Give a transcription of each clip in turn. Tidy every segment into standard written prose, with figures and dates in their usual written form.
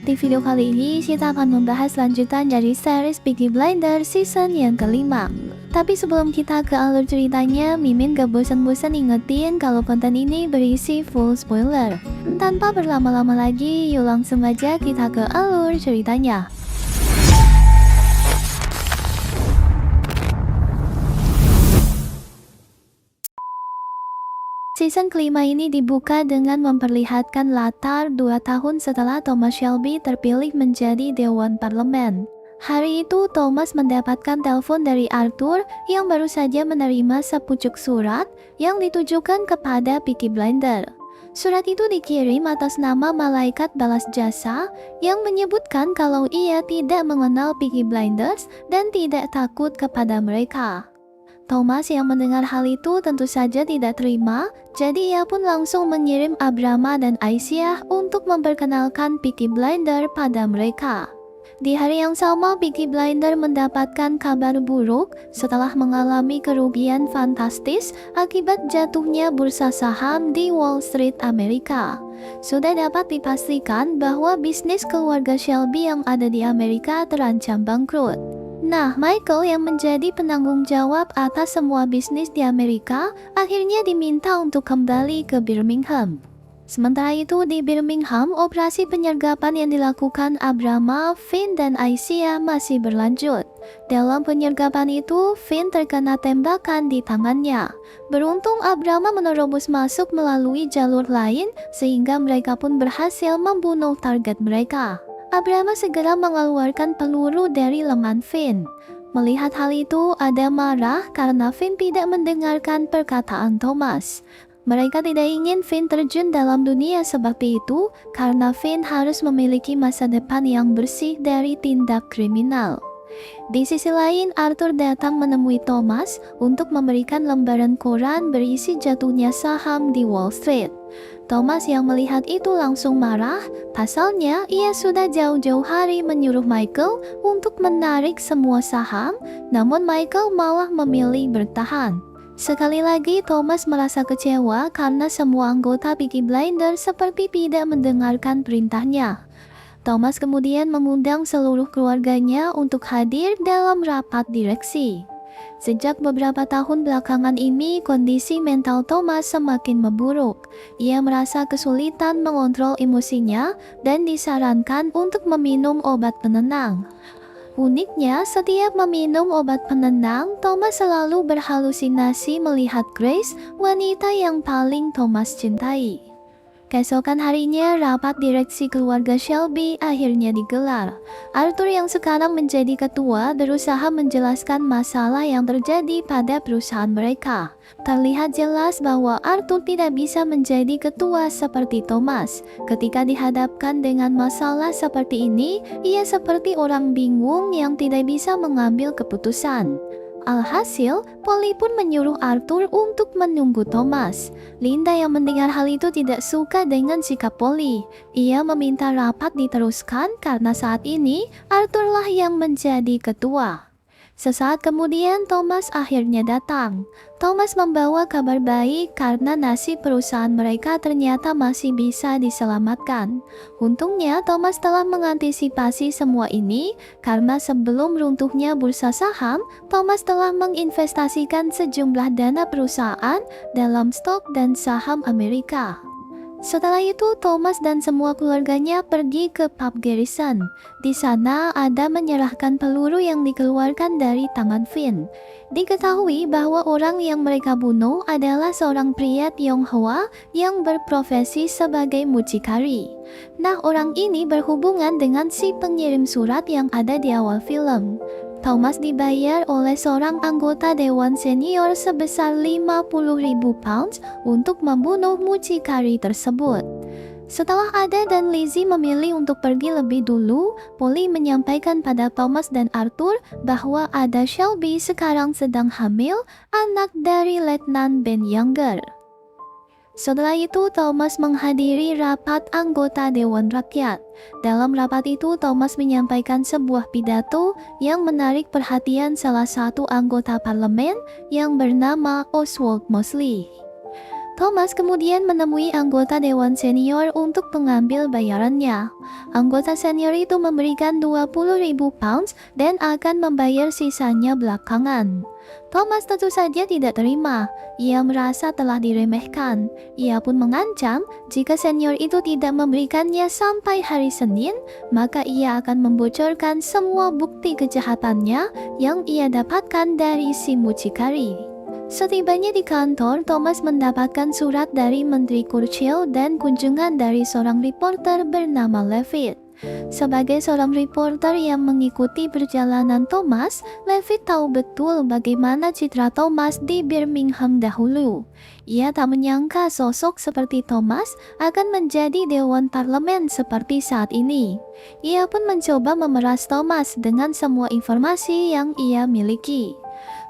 Di video kali ini, kita akan membahas lanjutan dari series Peaky Blinders season yang kelima. Tapi sebelum kita ke alur ceritanya, Mimin gak bosan-bosan ingetin kalau konten ini berisi full spoiler. Tanpa berlama-lama lagi, yuk langsung aja kita ke alur ceritanya. Season kelima ini dibuka dengan memperlihatkan latar 2 tahun setelah Thomas Shelby terpilih menjadi Dewan Parlemen. Hari itu Thomas mendapatkan telepon dari Arthur yang baru saja menerima sepucuk surat yang ditujukan kepada Peaky Blinders. Surat itu dikirim atas nama malaikat balas jasa yang menyebutkan kalau ia tidak mengenal Peaky Blinders dan tidak takut kepada mereka. Thomas yang mendengar hal itu tentu saja tidak terima, jadi ia pun langsung mengirim Abrama dan Aisyah untuk memperkenalkan Peaky Blinders pada mereka. Di hari yang sama, Peaky Blinders mendapatkan kabar buruk setelah mengalami kerugian fantastis akibat jatuhnya bursa saham di Wall Street, Amerika. Sudah dapat dipastikan bahwa bisnis keluarga Shelby yang ada di Amerika terancam bangkrut. Nah, Michael yang menjadi penanggung jawab atas semua bisnis di Amerika akhirnya diminta untuk kembali ke Birmingham. Sementara itu di Birmingham, operasi penyergapan yang dilakukan Abrama, Finn, dan Aisyah masih berlanjut. Dalam penyergapan itu, Finn terkena tembakan di tangannya. Beruntung Abrama menerobos masuk melalui jalur lain sehingga mereka pun berhasil membunuh target mereka. Abrama segera mengeluarkan peluru dari lengan Finn. Melihat hal itu, Adam marah karena Finn tidak mendengarkan perkataan Thomas. Mereka tidak ingin Finn terjun dalam dunia seperti itu karena Finn harus memiliki masa depan yang bersih dari tindak kriminal. Di sisi lain, Arthur datang menemui Thomas untuk memberikan lembaran koran berisi jatuhnya saham di Wall Street. Thomas yang melihat itu langsung marah, pasalnya ia sudah jauh-jauh hari menyuruh Michael untuk menarik semua saham, namun Michael malah memilih bertahan. Sekali lagi Thomas merasa kecewa karena semua anggota Peaky Blinders seperti tidak mendengarkan perintahnya. Thomas kemudian mengundang seluruh keluarganya untuk hadir dalam rapat direksi. Sejak beberapa tahun belakangan ini, kondisi mental Thomas semakin memburuk. Ia merasa kesulitan mengontrol emosinya dan disarankan untuk meminum obat penenang. Uniknya, setiap meminum obat penenang, Thomas selalu berhalusinasi melihat Grace, wanita yang paling Thomas cintai. Keesokan harinya, rapat direksi keluarga Shelby akhirnya digelar. Arthur yang sekarang menjadi ketua berusaha menjelaskan masalah yang terjadi pada perusahaan mereka. Terlihat jelas bahwa Arthur tidak bisa menjadi ketua seperti Thomas. Ketika dihadapkan dengan masalah seperti ini, ia seperti orang bingung yang tidak bisa mengambil keputusan. Alhasil, Polly pun menyuruh Arthur untuk menunggu Thomas. Linda yang mendengar hal itu tidak suka dengan sikap Polly. Ia meminta rapat diteruskan karena saat ini Arthurlah yang menjadi ketua. Sesaat kemudian Thomas akhirnya datang. Thomas membawa kabar baik karena nasib perusahaan mereka ternyata masih bisa diselamatkan. Untungnya Thomas telah mengantisipasi semua ini karena sebelum runtuhnya bursa saham, Thomas telah menginvestasikan sejumlah dana perusahaan dalam stok dan saham Amerika. Setelah itu, Thomas dan semua keluarganya pergi ke pub Garrison. Di sana, Adam menyerahkan peluru yang dikeluarkan dari tangan Finn. Diketahui bahwa orang yang mereka bunuh adalah seorang pria Tionghoa yang berprofesi sebagai mucikari. Nah, orang ini berhubungan dengan si pengirim surat yang ada di awal film. Thomas dibayar oleh seorang anggota Dewan Senior sebesar 50.000 pounds untuk membunuh mucikari tersebut. Setelah Ada dan Lizzie memilih untuk pergi lebih dulu, Polly menyampaikan pada Thomas dan Arthur bahwa Ada Shelby sekarang sedang hamil anak dari Letnan Ben Younger. Setelah itu, Thomas menghadiri rapat anggota Dewan Rakyat. Dalam rapat itu, Thomas menyampaikan sebuah pidato yang menarik perhatian salah satu anggota parlemen yang bernama Oswald Mosley. Thomas kemudian menemui anggota Dewan Senior untuk mengambil bayarannya. Anggota senior itu memberikan 20.000 pounds dan akan membayar sisanya belakangan. Thomas tentu saja tidak terima. Ia merasa telah diremehkan. Ia pun mengancam jika senior itu tidak memberikannya sampai hari Senin, maka ia akan membocorkan semua bukti kejahatannya yang ia dapatkan dari si mucikari. Setibanya di kantor, Thomas mendapatkan surat dari Menteri Churchill dan kunjungan dari seorang reporter bernama Levitt. Sebagai seorang reporter yang mengikuti perjalanan Thomas, Levitt tahu betul bagaimana citra Thomas di Birmingham dahulu. Ia tak menyangka sosok seperti Thomas akan menjadi Dewan Parlemen seperti saat ini. Ia pun mencoba memeras Thomas dengan semua informasi yang ia miliki.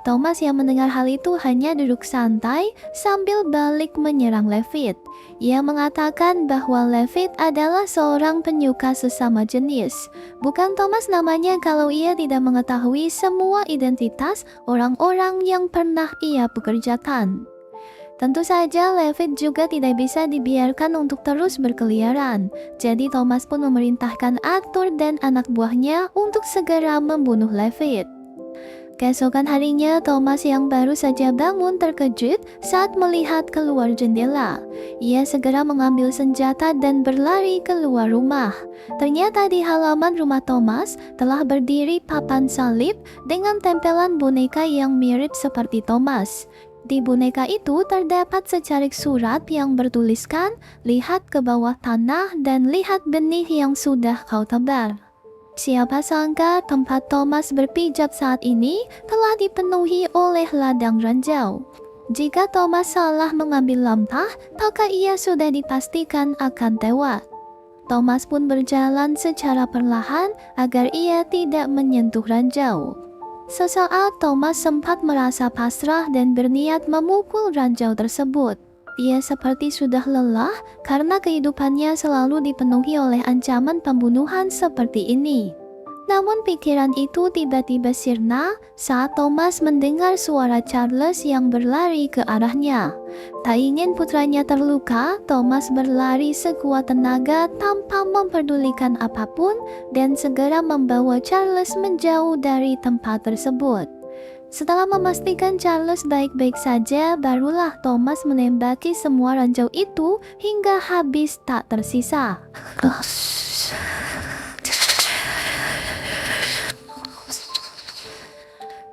Thomas yang mendengar hal itu hanya duduk santai sambil balik menyerang Levitt. Ia mengatakan bahwa Levitt adalah seorang penyuka sesama jenis. Bukan Thomas namanya kalau ia tidak mengetahui semua identitas orang-orang yang pernah ia pekerjakan. Tentu saja Levitt juga tidak bisa dibiarkan untuk terus berkeliaran. Jadi Thomas pun memerintahkan Arthur dan anak buahnya untuk segera membunuh Levitt. Keesokan harinya, Thomas yang baru saja bangun terkejut saat melihat keluar jendela. Ia segera mengambil senjata dan berlari keluar rumah. Ternyata di halaman rumah Thomas telah berdiri papan salib dengan tempelan boneka yang mirip seperti Thomas. Di boneka itu terdapat secarik surat yang bertuliskan, "Lihat ke bawah tanah dan lihat benih yang sudah kau tebar." Siapa sangka tempat Thomas berpijak saat ini telah dipenuhi oleh ladang ranjau. Jika Thomas salah mengambil lamtah, maka ia sudah dipastikan akan tewas. Thomas pun berjalan secara perlahan agar ia tidak menyentuh ranjau. Sesaat Thomas sempat merasa pasrah dan berniat memukul ranjau tersebut. Ia seperti sudah lelah karena kehidupannya selalu dipenuhi oleh ancaman pembunuhan seperti ini. Namun pikiran itu tiba-tiba sirna saat Thomas mendengar suara Charles yang berlari ke arahnya. Tak ingin putranya terluka, Thomas berlari sekuat tenaga tanpa memperdulikan apapun dan segera membawa Charles menjauh dari tempat tersebut. Setelah memastikan Charles baik-baik saja, barulah Thomas menembaki semua ranjau itu hingga habis tak tersisa.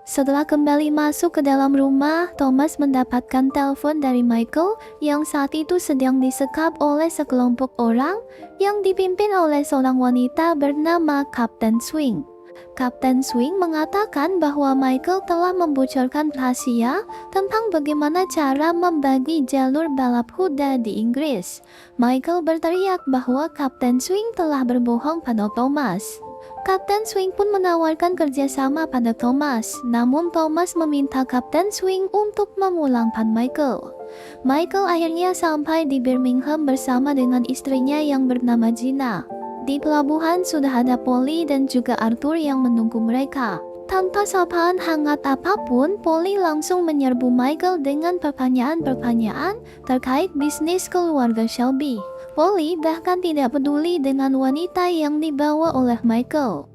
Setelah kembali masuk ke dalam rumah, Thomas mendapatkan telepon dari Michael yang saat itu sedang disekap oleh sekelompok orang yang dipimpin oleh seorang wanita bernama Kapten Swing. Kapten Swing mengatakan bahwa Michael telah membocorkan rahasia tentang bagaimana cara membagi jalur balap kuda di Inggris. Michael berteriak bahwa Kapten Swing telah berbohong pada Thomas. Kapten Swing pun menawarkan kerjasama pada Thomas, namun Thomas meminta Kapten Swing untuk memulangkan Michael. Michael akhirnya sampai di Birmingham bersama dengan istrinya yang bernama Gina. Di pelabuhan sudah ada Polly dan juga Arthur yang menunggu mereka. Tanpa sapaan hangat apapun, Polly langsung menyerbu Michael dengan pertanyaan-pertanyaan terkait bisnis keluarga Shelby. Polly bahkan tidak peduli dengan wanita yang dibawa oleh Michael.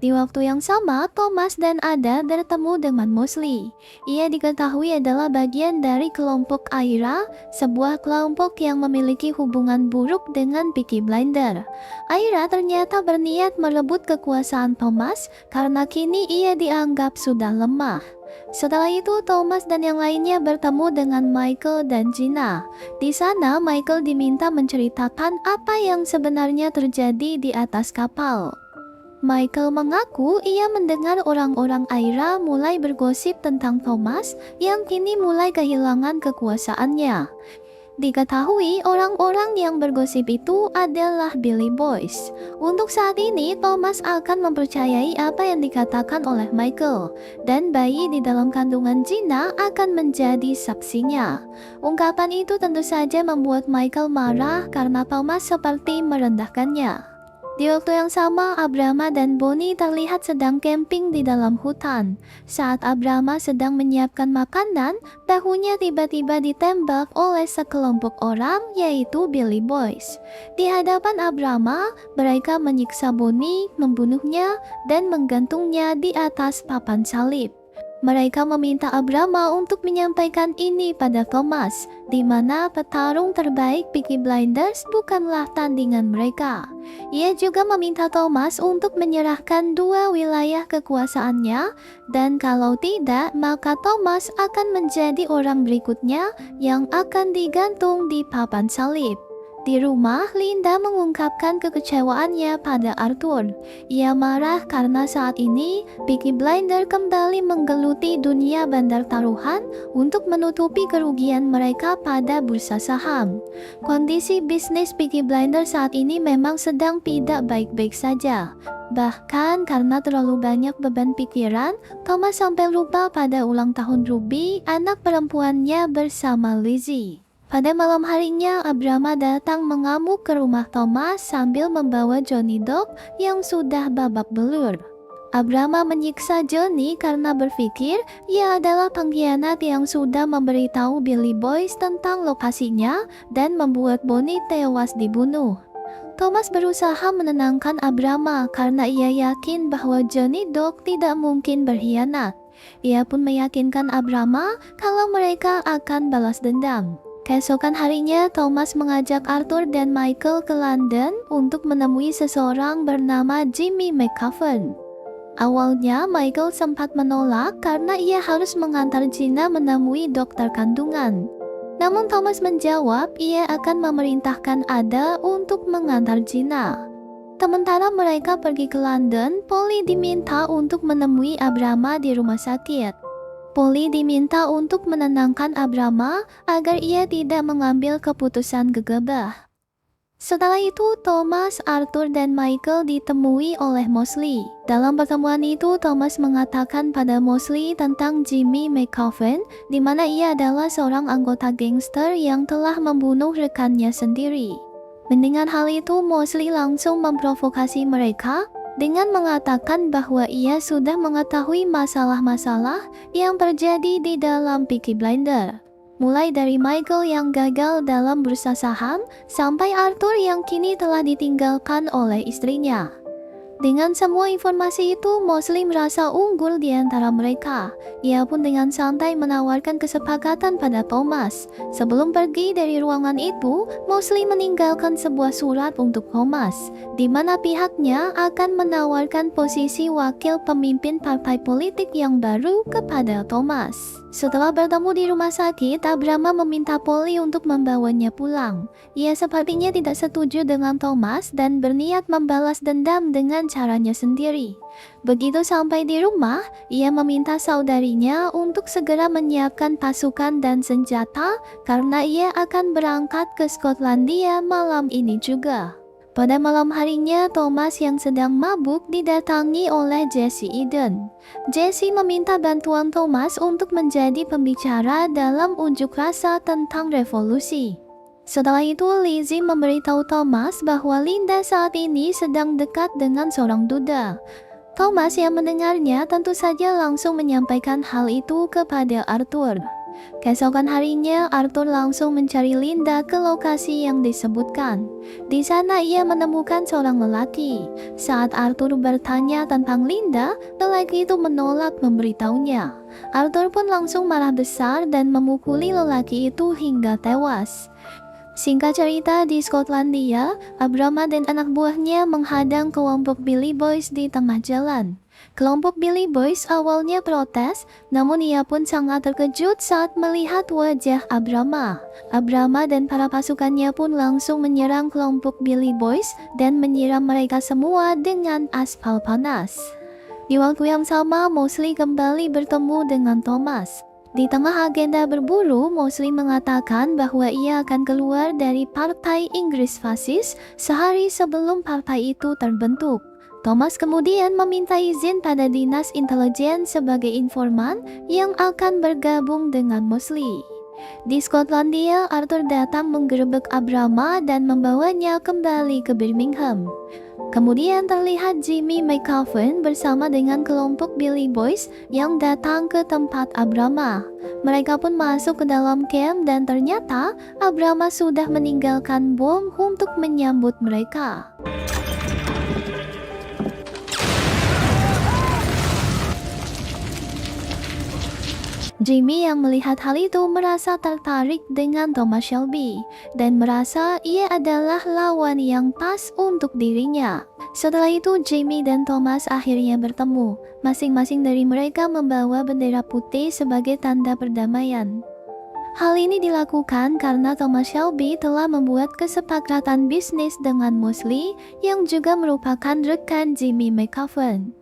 Di waktu yang sama, Thomas dan Ada bertemu dengan Mosley. Ia diketahui adalah bagian dari kelompok Aira, sebuah kelompok yang memiliki hubungan buruk dengan Peaky Blinder. Aira ternyata berniat merebut kekuasaan Thomas karena kini ia dianggap sudah lemah. Setelah itu, Thomas dan yang lainnya bertemu dengan Michael dan Gina. Di sana, Michael diminta menceritakan apa yang sebenarnya terjadi di atas kapal. Michael mengaku ia mendengar orang-orang Aira mulai bergosip tentang Thomas yang kini mulai kehilangan kekuasaannya. Diketahui orang-orang yang bergosip itu adalah Billy Boys. Untuk saat ini, Thomas akan mempercayai apa yang dikatakan oleh Michael, dan bayi di dalam kandungan Gina akan menjadi saksinya. Ungkapan itu tentu saja membuat Michael marah karena Thomas seperti merendahkannya. Di waktu yang sama, Abrama dan Bonnie terlihat sedang camping di dalam hutan. Saat Abrama sedang menyiapkan makanan, bahunya tiba-tiba ditembak oleh sekelompok orang, yaitu Billy Boys. Di hadapan Abrama, mereka menyiksa Bonnie, membunuhnya, dan menggantungnya di atas papan salib. Mereka meminta Abrama untuk menyampaikan ini pada Thomas, di mana petarung terbaik Peaky Blinders bukanlah tandingan mereka. Ia juga meminta Thomas untuk menyerahkan 2 wilayah kekuasaannya, dan kalau tidak, maka Thomas akan menjadi orang berikutnya yang akan digantung di papan salib. Di rumah, Linda mengungkapkan kekecewaannya pada Arthur. Ia marah karena saat ini Peaky Blinders kembali menggeluti dunia bandar taruhan untuk menutupi kerugian mereka pada bursa saham. Kondisi bisnis Peaky Blinders saat ini memang sedang tidak baik-baik saja. Bahkan karena terlalu banyak beban pikiran, Thomas sampai lupa pada ulang tahun Ruby, anak perempuannya bersama Lizzie. Pada malam harinya, Abrama datang mengamuk ke rumah Thomas sambil membawa Johnny Dog yang sudah babak belur. Abrama menyiksa Johnny karena berpikir ia adalah pengkhianat yang sudah memberitahu Billy Boys tentang lokasinya dan membuat Bonnie tewas dibunuh. Thomas berusaha menenangkan Abrama karena ia yakin bahwa Johnny Dog tidak mungkin berkhianat. Ia pun meyakinkan Abrama kalau mereka akan balas dendam. Keesokan harinya, Thomas mengajak Arthur dan Michael ke London untuk menemui seseorang bernama Jimmy McCaffrey. Awalnya, Michael sempat menolak karena ia harus mengantar Gina menemui dokter kandungan. Namun Thomas menjawab ia akan memerintahkan Ada untuk mengantar Gina. Sementara mereka pergi ke London, Polly diminta untuk menemui Abrama di rumah sakit. Polly diminta untuk menenangkan Abrama agar ia tidak mengambil keputusan gegabah. Setelah itu, Thomas, Arthur, dan Michael ditemui oleh Mosley. Dalam pertemuan itu, Thomas mengatakan pada Mosley tentang Jimmy McCaffrey, di mana ia adalah seorang anggota gangster yang telah membunuh rekannya sendiri. Mendengar hal itu, Mosley langsung memprovokasi mereka dengan mengatakan bahwa ia sudah mengetahui masalah-masalah yang terjadi di dalam Peaky Blinders. Mulai dari Michael yang gagal dalam bursa saham, sampai Arthur yang kini telah ditinggalkan oleh istrinya. Dengan semua informasi itu, Mosley merasa unggul di antara mereka. Ia pun dengan santai menawarkan kesepakatan pada Thomas. Sebelum pergi dari ruangan itu, Mosley meninggalkan sebuah surat untuk Thomas, di mana pihaknya akan menawarkan posisi wakil pemimpin partai politik yang baru kepada Thomas. Setelah bertemu di rumah sakit, Abrama meminta Polly untuk membawanya pulang. Ia sepertinya tidak setuju dengan Thomas dan berniat membalas dendam dengan caranya sendiri. Begitu sampai di rumah, ia meminta saudarinya untuk segera menyiapkan pasukan dan senjata karena ia akan berangkat ke Skotlandia malam ini juga. Pada malam harinya, Thomas yang sedang mabuk didatangi oleh Jesse Eden. Jesse meminta bantuan Thomas untuk menjadi pembicara dalam unjuk rasa tentang revolusi. Setelah itu, Lizzie memberitahu Thomas bahwa Linda saat ini sedang dekat dengan seorang duda. Thomas yang mendengarnya tentu saja langsung menyampaikan hal itu kepada Arthur. Keesokan harinya, Arthur langsung mencari Linda ke lokasi yang disebutkan. Di sana ia menemukan seorang lelaki. Saat Arthur bertanya tentang Linda, lelaki itu menolak memberitahunya. Arthur pun langsung marah besar dan memukuli lelaki itu hingga tewas. Singkat cerita, di Skotlandia, Abrama dan anak buahnya menghadang kelompok Billy Boys di tengah jalan. Kelompok Billy Boys awalnya protes, namun ia pun sangat terkejut saat melihat wajah Abrama. Abrama dan para pasukannya pun langsung menyerang kelompok Billy Boys dan menyiram mereka semua dengan aspal panas. Di waktu yang sama, Mosley kembali bertemu dengan Thomas. Di tengah agenda berburu, Mosley mengatakan bahwa ia akan keluar dari Partai Inggris Fasis sehari sebelum partai itu terbentuk. Thomas kemudian meminta izin pada dinas intelijen sebagai informan yang akan bergabung dengan Mosley. Di Skotlandia, Arthur datang menggerebek Abrama dan membawanya kembali ke Birmingham. Kemudian terlihat Jimmy McCaffrey bersama dengan kelompok Billy Boys yang datang ke tempat Abrama. Mereka pun masuk ke dalam camp dan ternyata Abrama sudah meninggalkan bom untuk menyambut mereka. Jimmy yang melihat hal itu merasa tertarik dengan Thomas Shelby dan merasa ia adalah lawan yang pas untuk dirinya. Setelah itu Jimmy dan Thomas akhirnya bertemu. Masing-masing dari mereka membawa bendera putih sebagai tanda perdamaian. Hal ini dilakukan karena Thomas Shelby telah membuat kesepakatan bisnis dengan Mosley yang juga merupakan rekan Jimmy McCaffrey.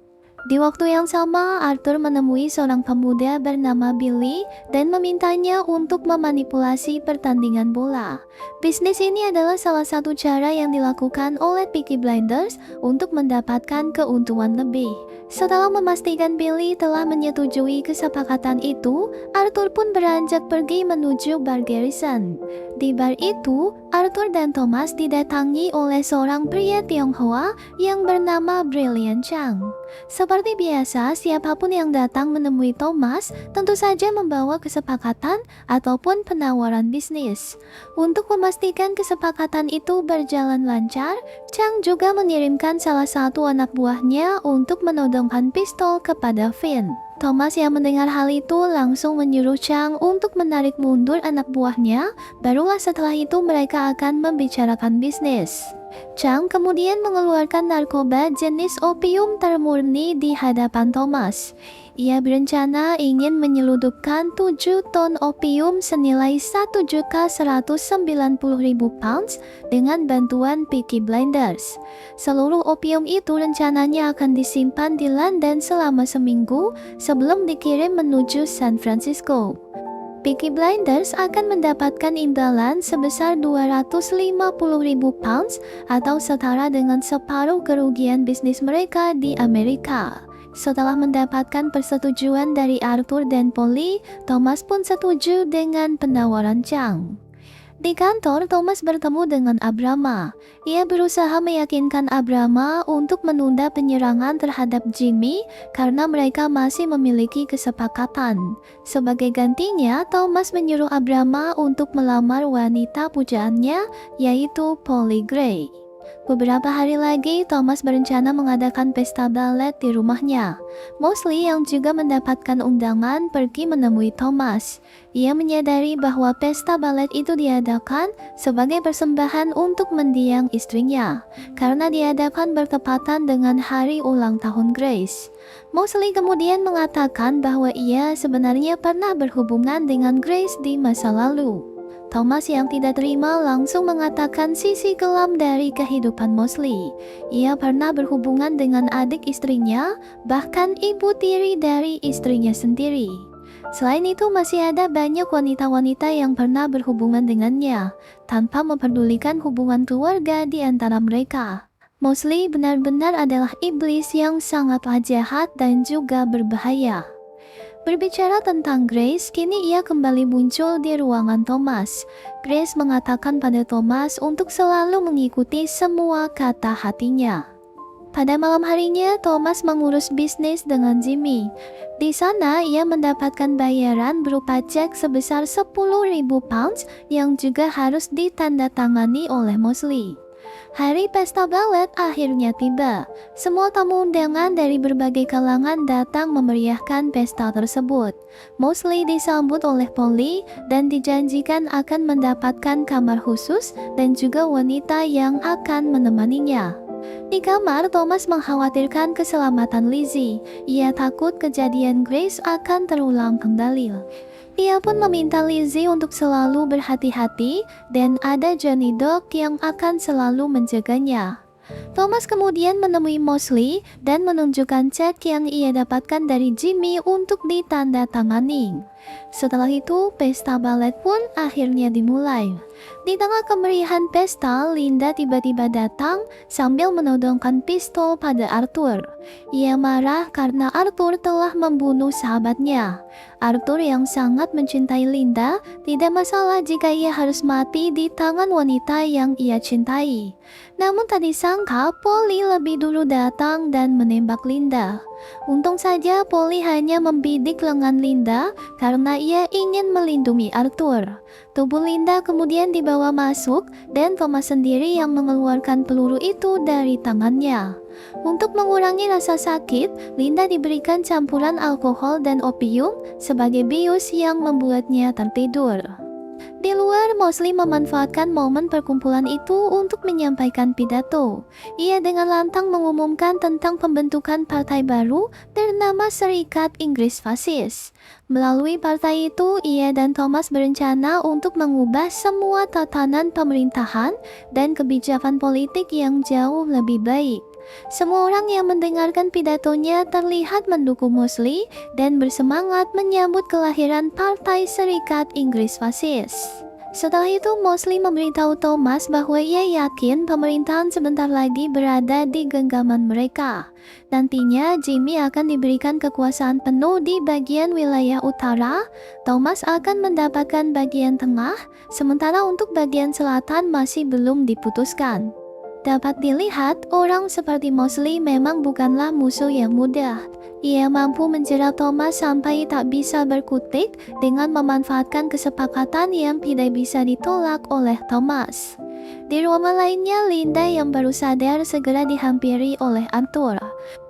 Di waktu yang sama, Arthur menemui seorang pemuda bernama Billy dan memintanya untuk memanipulasi pertandingan bola. Bisnis ini adalah salah satu cara yang dilakukan oleh Peaky Blinders untuk mendapatkan keuntungan lebih. Setelah memastikan Billy telah menyetujui kesepakatan itu, Arthur pun beranjak pergi menuju bar Garrison. Di bar itu, Arthur dan Thomas didatangi oleh seorang pria Tionghoa yang bernama Brilliant Chang. Seperti biasa, siapapun yang datang menemui Thomas tentu saja membawa kesepakatan ataupun penawaran bisnis. Untuk memastikan kesepakatan itu berjalan lancar, Chang juga mengirimkan salah satu anak buahnya untuk menodongkan pistol kepada Finn. Thomas yang mendengar hal itu langsung menyuruh Chang untuk menarik mundur anak buahnya, barulah setelah itu mereka akan membicarakan bisnis. Chang kemudian mengeluarkan narkoba jenis opium termurni di hadapan Thomas. Ia berencana ingin menyelundupkan 7 ton opium senilai 1.190.000 pounds dengan bantuan Peaky Blinders. Seluruh opium itu rencananya akan disimpan di London selama seminggu sebelum dikirim menuju San Francisco. Peaky Blinders akan mendapatkan imbalan sebesar 250.000 pounds atau setara dengan separuh kerugian bisnis mereka di Amerika. Setelah mendapatkan persetujuan dari Arthur dan Polly, Thomas pun setuju dengan penawaran Chang. Di kantor, Thomas bertemu dengan Abrama. Ia berusaha meyakinkan Abrama untuk menunda penyerangan terhadap Jimmy karena mereka masih memiliki kesepakatan. Sebagai gantinya, Thomas menyuruh Abrama untuk melamar wanita pujaannya, yaitu Polly Gray. Beberapa hari lagi, Thomas berencana mengadakan pesta balet di rumahnya. Mosley yang juga mendapatkan undangan pergi menemui Thomas. Ia menyadari bahwa pesta balet itu diadakan sebagai persembahan untuk mendiang istrinya, karena diadakan bertepatan dengan hari ulang tahun Grace. Mosley kemudian mengatakan bahwa ia sebenarnya pernah berhubungan dengan Grace di masa lalu. Thomas yang tidak terima langsung mengatakan sisi kelam dari kehidupan Mosley. Ia pernah berhubungan dengan adik istrinya, bahkan ibu tiri dari istrinya sendiri. Selain itu masih ada banyak wanita-wanita yang pernah berhubungan dengannya, tanpa memperdulikan hubungan keluarga di antara mereka. Mosley benar-benar adalah iblis yang sangatlah jahat dan juga berbahaya. Berbicara tentang Grace, kini ia kembali muncul di ruangan Thomas. Grace mengatakan pada Thomas untuk selalu mengikuti semua kata hatinya. Pada malam harinya, Thomas mengurus bisnis dengan Jimmy. Di sana, ia mendapatkan bayaran berupa cek sebesar 10.000 pounds yang juga harus ditandatangani oleh Mosley. Hari pesta balet akhirnya tiba. Semua tamu undangan dari berbagai kalangan datang memeriahkan pesta tersebut. Mosley disambut oleh Polly dan dijanjikan akan mendapatkan kamar khusus dan juga wanita yang akan menemaninya. Di kamar, Thomas mengkhawatirkan keselamatan Lizzie. Ia takut kejadian Grace akan terulang kembali. Ia pun meminta Lizzie untuk selalu berhati-hati dan ada Johnny Dog yang akan selalu menjaganya. Thomas kemudian menemui Mosley dan menunjukkan cek yang ia dapatkan dari Jimmy untuk ditandatangani. Setelah itu, pesta balet pun akhirnya dimulai. Di tengah kemeriahan pesta, Linda tiba-tiba datang sambil menodongkan pistol pada Arthur. Ia marah karena Arthur telah membunuh sahabatnya. Arthur yang sangat mencintai Linda tidak masalah jika ia harus mati di tangan wanita yang ia cintai. Namun tak disangka Polly lebih dulu datang dan menembak Linda. Untung saja Polly hanya membidik lengan Linda karena ia ingin melindungi Arthur. Tubuh Linda kemudian dibawa masuk dan Thomas sendiri yang mengeluarkan peluru itu dari tangannya. Untuk mengurangi rasa sakit, Linda diberikan campuran alkohol dan opium sebagai bius yang membuatnya tertidur. Di luar, Mosley memanfaatkan momen perkumpulan itu untuk menyampaikan pidato. Ia dengan lantang mengumumkan tentang pembentukan partai baru bernama Serikat Inggris Fasis. Melalui partai itu, ia dan Thomas berencana untuk mengubah semua tatanan pemerintahan dan kebijakan politik yang jauh lebih baik. Semua orang yang mendengarkan pidatonya terlihat mendukung Mosley dan bersemangat menyambut kelahiran Partai Serikat Inggris Fasis. Setelah itu, Mosley memberitahu Thomas bahwa ia yakin pemerintahan sebentar lagi berada di genggaman mereka. Nantinya, Jimmy akan diberikan kekuasaan penuh di bagian wilayah utara, Thomas akan mendapatkan bagian tengah, sementara untuk bagian selatan masih belum diputuskan. Dapat dilihat, orang seperti Mosley memang bukanlah musuh yang mudah. Ia mampu menjerat Thomas sampai tak bisa berkutik dengan memanfaatkan kesepakatan yang tidak bisa ditolak oleh Thomas. Di ruangan lainnya, Linda yang baru sadar segera dihampiri oleh Arthur.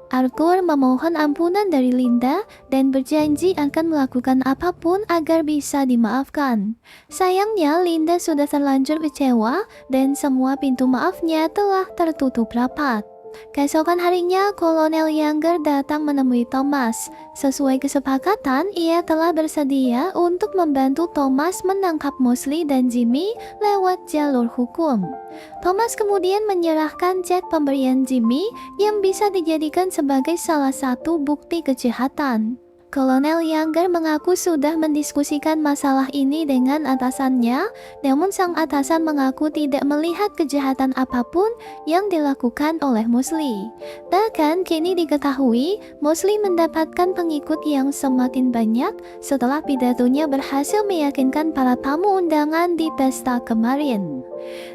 Arthur memohon ampunan dari Linda dan berjanji akan melakukan apapun agar bisa dimaafkan. Sayangnya, Linda sudah terlanjur kecewa dan semua pintu maafnya telah tertutup rapat. Keesokan harinya, Kolonel Younger datang menemui Thomas. Sesuai kesepakatan, ia telah bersedia untuk membantu Thomas menangkap Mosley dan Jimmy lewat jalur hukum. Thomas kemudian menyerahkan cek pemberian Jimmy yang bisa dijadikan sebagai salah satu bukti kejahatan. Kolonel Younger mengaku sudah mendiskusikan masalah ini dengan atasannya, namun sang atasan mengaku tidak melihat kejahatan apapun yang dilakukan oleh Mosley. Bahkan kini diketahui, Mosley mendapatkan pengikut yang semakin banyak setelah pidatonya berhasil meyakinkan para tamu undangan di pesta kemarin.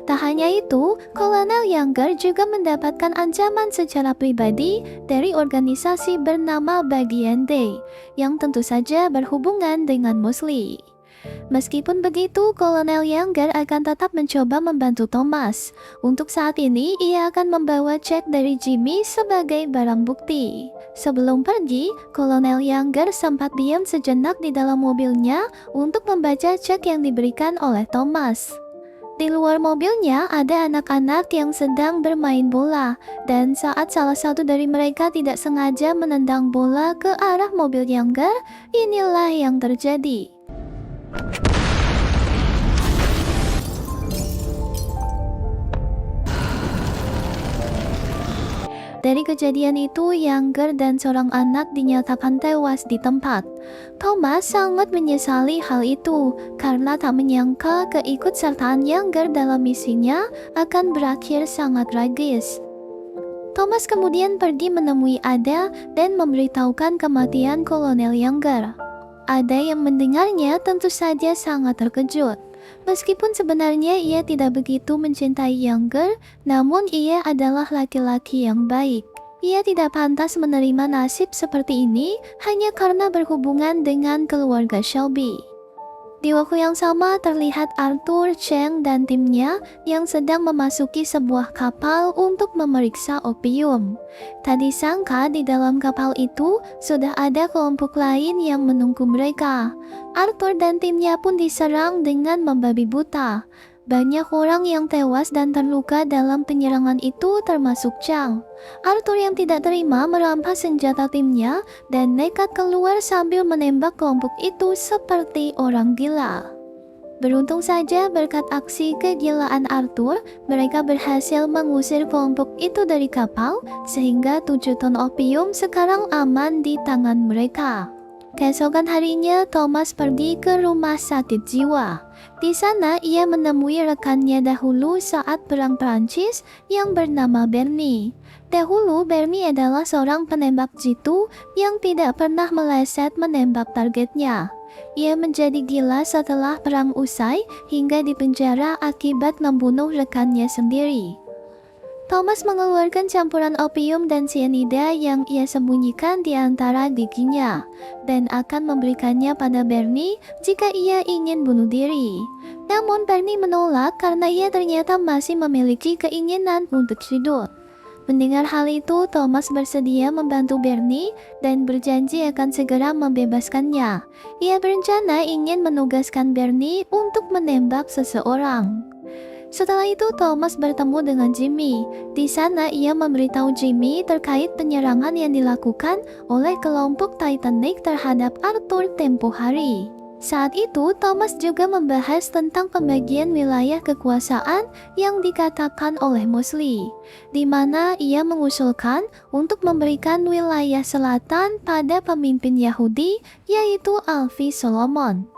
Tak hanya itu, Kolonel Younger juga mendapatkan ancaman secara pribadi dari organisasi bernama Bagian D, yang tentu saja berhubungan dengan Mosley. Meskipun begitu, Kolonel Younger akan tetap mencoba membantu Thomas. Untuk saat ini, ia akan membawa cek dari Jimmy sebagai barang bukti. Sebelum pergi, Kolonel Younger sempat diam sejenak di dalam mobilnya untuk membaca cek yang diberikan oleh Thomas. Di luar mobilnya ada anak-anak yang sedang bermain bola, dan saat salah satu dari mereka tidak sengaja menendang bola ke arah mobil Younger, inilah yang terjadi. Dari kejadian itu, Younger dan seorang anak dinyatakan tewas di tempat. Thomas sangat menyesali hal itu karena tak menyangka keikutsertaan Younger dalam misinya akan berakhir sangat tragis. Thomas kemudian pergi menemui Ada dan memberitahukan kematian Kolonel Younger. Ada yang mendengarnya tentu saja sangat terkejut. Meskipun sebenarnya ia tidak begitu mencintai Younger, namun ia adalah laki-laki yang baik. Ia tidak pantas menerima nasib seperti ini hanya karena berhubungan dengan keluarga Shelby. Di waktu yang sama terlihat Arthur, Cheng, dan timnya yang sedang memasuki sebuah kapal untuk memeriksa opium. Tak disangka di dalam kapal itu sudah ada kelompok lain yang menunggu mereka. Arthur dan timnya pun diserang dengan membabi buta. Banyak orang yang tewas dan terluka dalam penyerangan itu termasuk Chang. Arthur yang tidak terima merampas senjata timnya dan nekat keluar sambil menembak kelompok itu seperti orang gila. Beruntung saja berkat aksi kegilaan Arthur, mereka berhasil mengusir kelompok itu dari kapal sehingga 7 ton opium sekarang aman di tangan mereka. Keesokan harinya, Thomas pergi ke rumah sakit jiwa. Di sana, ia menemui rekannya dahulu saat Perang Prancis yang bernama Bernie. Dahulu, Bernie adalah seorang penembak jitu yang tidak pernah meleset menembak targetnya. Ia menjadi gila setelah perang usai hingga dipenjara akibat membunuh rekannya sendiri. Thomas mengeluarkan campuran opium dan cyanida yang ia sembunyikan di antara giginya dan akan memberikannya pada Bernie jika ia ingin bunuh diri. Namun Bernie menolak karena ia ternyata masih memiliki keinginan untuk hidup. Mendengar hal itu, Thomas bersedia membantu Bernie dan berjanji akan segera membebaskannya. Ia berencana ingin menugaskan Bernie untuk menembak seseorang. Setelah itu, Thomas bertemu dengan Jimmy. Di sana, ia memberitahu Jimmy terkait penyerangan yang dilakukan oleh kelompok Titanic terhadap Arthur tempo hari. Saat itu, Thomas juga membahas tentang pembagian wilayah kekuasaan yang dikatakan oleh Mosley, di mana ia mengusulkan untuk memberikan wilayah selatan pada pemimpin Yahudi, yaitu Alvi Solomon.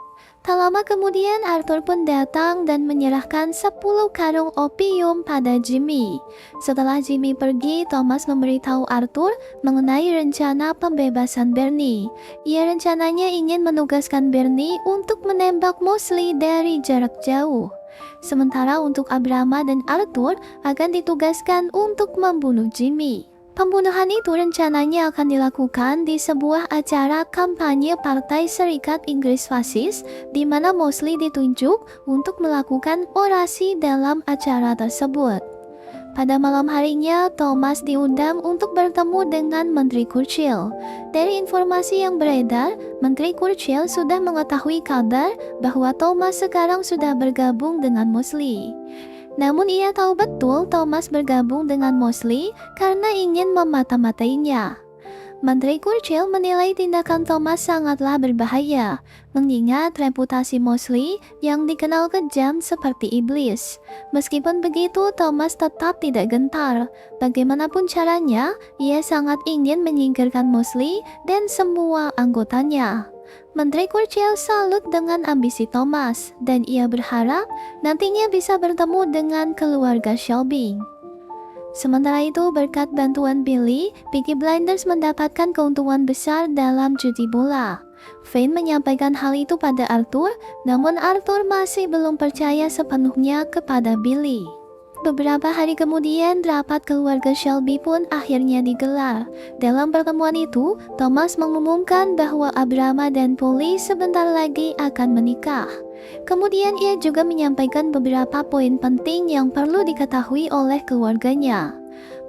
Tak lama kemudian Arthur pun datang dan menyerahkan 10 karung opium pada Jimmy. Setelah Jimmy pergi, Thomas memberitahu Arthur mengenai rencana pembebasan Bernie. Ia rencananya ingin menugaskan Bernie untuk menembak Mosley dari jarak jauh. Sementara untuk Abrama dan Arthur akan ditugaskan untuk membunuh Jimmy. Pembunuhan itu rencananya akan dilakukan di sebuah acara kampanye Partai Serikat Inggris Fasis, di mana Mosley ditunjuk untuk melakukan orasi dalam acara tersebut. Pada malam harinya, Thomas diundang untuk bertemu dengan Menteri Churchill. Dari informasi yang beredar, Menteri Churchill sudah mengetahui kabar bahwa Thomas sekarang sudah bergabung dengan Mosley. Namun ia tahu betul Thomas bergabung dengan Mosley karena ingin memata-matainya. Menteri Churchill menilai tindakan Thomas sangatlah berbahaya, mengingat reputasi Mosley yang dikenal kejam seperti iblis. Meskipun begitu, Thomas tetap tidak gentar. Bagaimanapun caranya, ia sangat ingin menyingkirkan Mosley dan semua anggotanya. Menteri Churchill salut dengan ambisi Thomas, dan ia berharap nantinya bisa bertemu dengan keluarga Shelby. Sementara itu, berkat bantuan Billy, Peaky Blinders mendapatkan keuntungan besar dalam judi bola. Vane menyampaikan hal itu pada Arthur, namun Arthur masih belum percaya sepenuhnya kepada Billy. Beberapa hari kemudian, rapat keluarga Shelby pun akhirnya digelar. Dalam pertemuan itu, Thomas mengumumkan bahwa Abrama dan Polly sebentar lagi akan menikah. Kemudian ia juga menyampaikan beberapa poin penting yang perlu diketahui oleh keluarganya.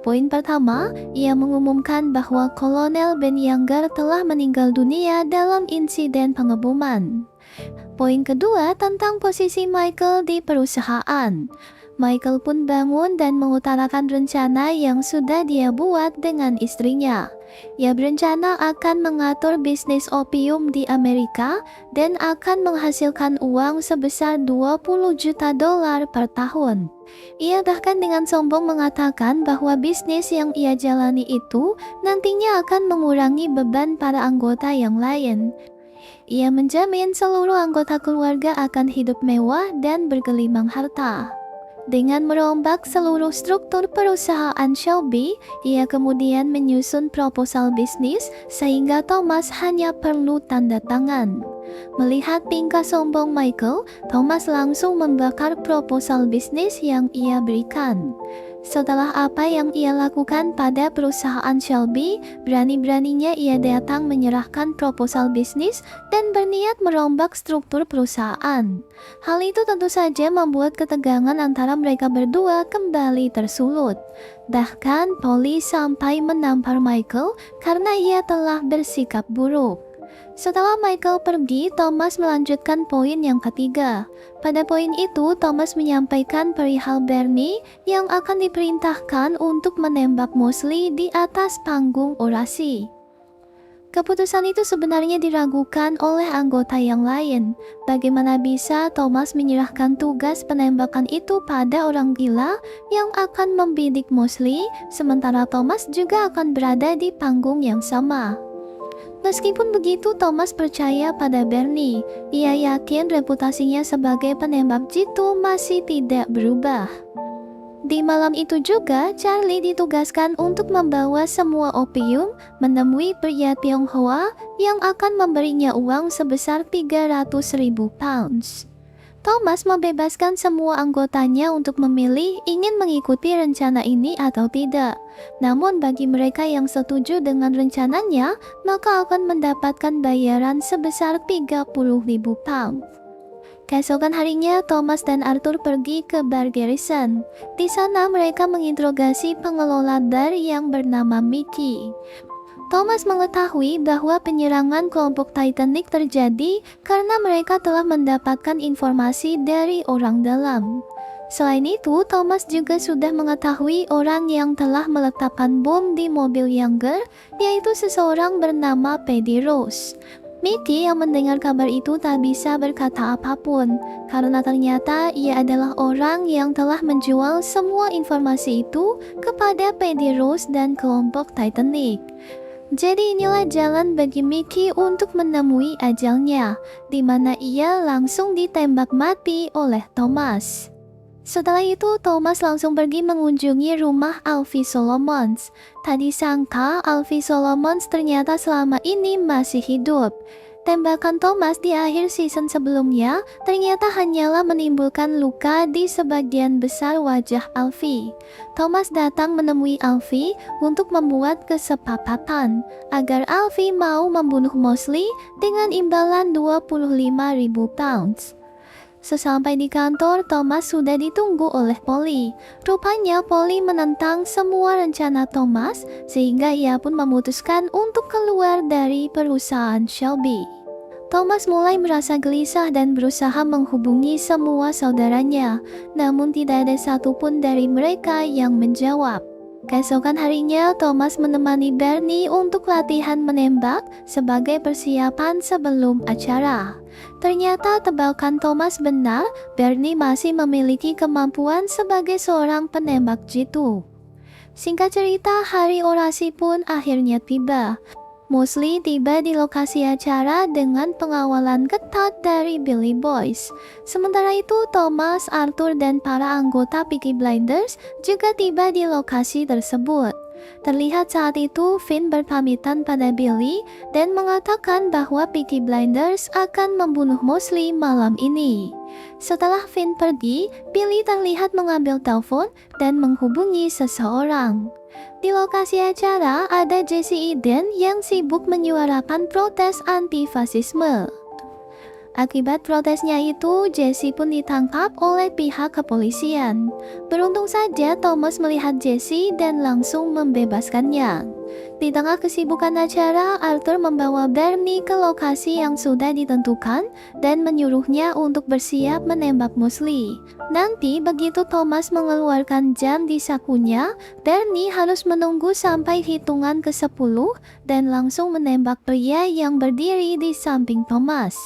Poin pertama, ia mengumumkan bahwa Kolonel Ben Younger telah meninggal dunia dalam insiden pengeboman. Poin kedua tentang posisi Michael di perusahaan. Michael pun bangun dan mengutarakan rencana yang sudah dia buat dengan istrinya. Ia berencana akan mengatur bisnis opium di Amerika dan akan menghasilkan uang sebesar 20 juta dolar per tahun. Ia bahkan dengan sombong mengatakan bahwa bisnis yang ia jalani itu nantinya akan mengurangi beban para anggota yang lain. Ia menjamin seluruh anggota keluarga akan hidup mewah dan bergelimang harta. Dengan merombak seluruh struktur perusahaan Shelby, ia kemudian menyusun proposal bisnis sehingga Thomas hanya perlu tanda tangan. Melihat tingkah sombong Michael, Thomas langsung membakar proposal bisnis yang ia berikan. Setelah apa yang ia lakukan pada perusahaan Shelby, berani-beraninya ia datang menyerahkan proposal bisnis dan berniat merombak struktur perusahaan. Hal itu tentu saja membuat ketegangan antara mereka berdua kembali tersulut. Bahkan Polly sampai menampar Michael karena ia telah bersikap buruk. Setelah Michael pergi, Thomas melanjutkan poin yang ketiga. Pada poin itu, Thomas menyampaikan perihal Bernie yang akan diperintahkan untuk menembak Mosley di atas panggung orasi. Keputusan itu sebenarnya diragukan oleh anggota yang lain. Bagaimana bisa Thomas menyerahkan tugas penembakan itu pada orang gila yang akan membidik Mosley, sementara Thomas juga akan berada di panggung yang sama? Meskipun begitu, Thomas percaya pada Bernie. Ia yakin reputasinya sebagai penembak jitu masih tidak berubah. Di malam itu juga, Charlie ditugaskan untuk membawa semua opium menemui pria Tionghoa yang akan memberinya uang sebesar 300.000 pounds. Thomas membebaskan semua anggotanya untuk memilih ingin mengikuti rencana ini atau tidak. Namun bagi mereka yang setuju dengan rencananya, maka akan mendapatkan bayaran sebesar 30.000 pounds. Keesokan harinya, Thomas dan Arthur pergi ke bar Garrison. Di sana mereka menginterogasi pengelola bar yang bernama Mickey. Thomas mengetahui bahwa penyerangan kelompok Titanic terjadi karena mereka telah mendapatkan informasi dari orang dalam. Selain itu, Thomas juga sudah mengetahui orang yang telah meletakkan bom di mobil Younger, yaitu seseorang bernama Paddy Rose. Mickey yang mendengar kabar itu tak bisa berkata apapun, karena ternyata ia adalah orang yang telah menjual semua informasi itu kepada Paddy Rose dan kelompok Titanic. Jadi inilah jalan bagi Mickey untuk menemui ajalnya, di mana ia langsung ditembak mati oleh Thomas. Setelah itu, Thomas langsung pergi mengunjungi rumah Alfie Solomons. Tak disangka, Alfie Solomons ternyata selama ini masih hidup. Tembakan Thomas di akhir season sebelumnya ternyata hanyalah menimbulkan luka di sebagian besar wajah Alfie. Thomas datang menemui Alfie untuk membuat kesepakatan agar Alfie mau membunuh Mosley dengan imbalan 25.000 pounds. Sesampai di kantor, Thomas sudah ditunggu oleh Polly. Rupanya Polly menentang semua rencana Thomas, sehingga ia pun memutuskan untuk keluar dari perusahaan Shelby. Thomas mulai merasa gelisah dan berusaha menghubungi semua saudaranya, namun tidak ada satupun dari mereka yang menjawab. Keesokan harinya, Thomas menemani Bernie untuk latihan menembak sebagai persiapan sebelum acara. Ternyata tebakan Thomas benar, Bernie masih memiliki kemampuan sebagai seorang penembak jitu. Singkat cerita, hari orasi pun akhirnya tiba. Mosley tiba di lokasi acara dengan pengawalan ketat dari Billy Boys. Sementara itu, Thomas, Arthur, dan para anggota Peaky Blinders juga tiba di lokasi tersebut. Terlihat saat itu Finn berpamitan pada Billy dan mengatakan bahwa Peaky Blinders akan membunuh Mosley malam ini. Setelah Finn pergi, Billy terlihat mengambil telepon dan menghubungi seseorang. Di lokasi acara ada Jesse Eden yang sibuk menyuarakan protes anti-fasisme. Akibat protesnya itu, Jesse pun ditangkap oleh pihak kepolisian. Beruntung saja Thomas melihat Jesse dan langsung membebaskannya. Di tengah kesibukan acara, Arthur membawa Bernie ke lokasi yang sudah ditentukan dan menyuruhnya untuk bersiap menembak Mosley. Nanti begitu Thomas mengeluarkan jam di sakunya, Bernie harus menunggu sampai hitungan ke-10 dan langsung menembak pria yang berdiri di samping Thomas.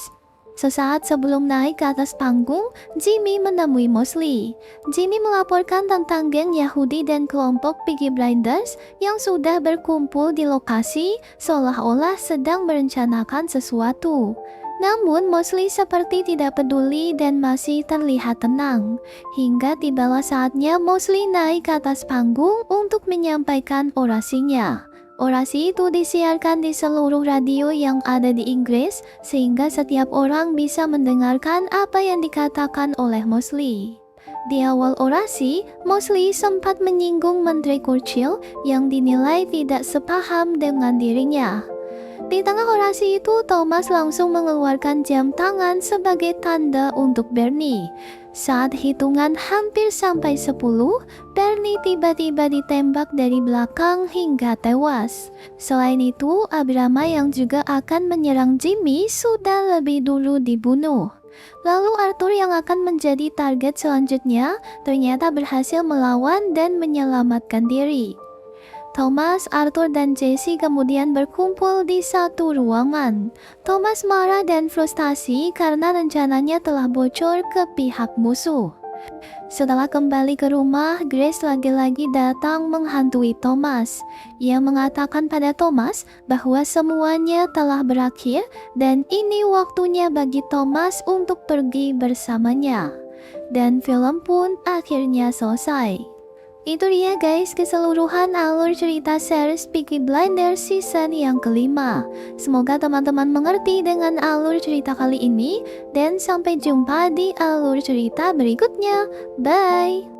Sesaat sebelum naik ke atas panggung, Jimmy menemui Mosley. Jimmy melaporkan tentang geng Yahudi dan kelompok Peaky Blinders yang sudah berkumpul di lokasi seolah-olah sedang merencanakan sesuatu. Namun Mosley seperti tidak peduli dan masih terlihat tenang. Hingga tibalah saatnya Mosley naik ke atas panggung untuk menyampaikan orasinya. Orasi itu disiarkan di seluruh radio yang ada di Inggris, sehingga setiap orang bisa mendengarkan apa yang dikatakan oleh Mosley. Di awal orasi, Mosley sempat menyinggung Menteri Churchill yang dinilai tidak sepaham dengan dirinya. Di tengah orasi itu, Thomas langsung mengeluarkan jam tangan sebagai tanda untuk Bernie. Saat hitungan hampir sampai 10, Bernie tiba-tiba ditembak dari belakang hingga tewas. Selain itu, Abrama yang juga akan menyerang Jimmy sudah lebih dulu dibunuh. Lalu Arthur yang akan menjadi target selanjutnya ternyata berhasil melawan dan menyelamatkan diri. Thomas, Arthur, dan Jesse kemudian berkumpul di satu ruangan. Thomas marah dan frustasi karena rencananya telah bocor ke pihak musuh. Setelah kembali ke rumah, Grace lagi-lagi datang menghantui Thomas. Ia mengatakan pada Thomas bahwa semuanya telah berakhir dan ini waktunya bagi Thomas untuk pergi bersamanya. Dan film pun akhirnya selesai. Itu dia guys keseluruhan alur cerita series Peaky Blinders season yang kelima. Semoga teman-teman mengerti dengan alur cerita kali ini dan sampai jumpa di alur cerita berikutnya. Bye!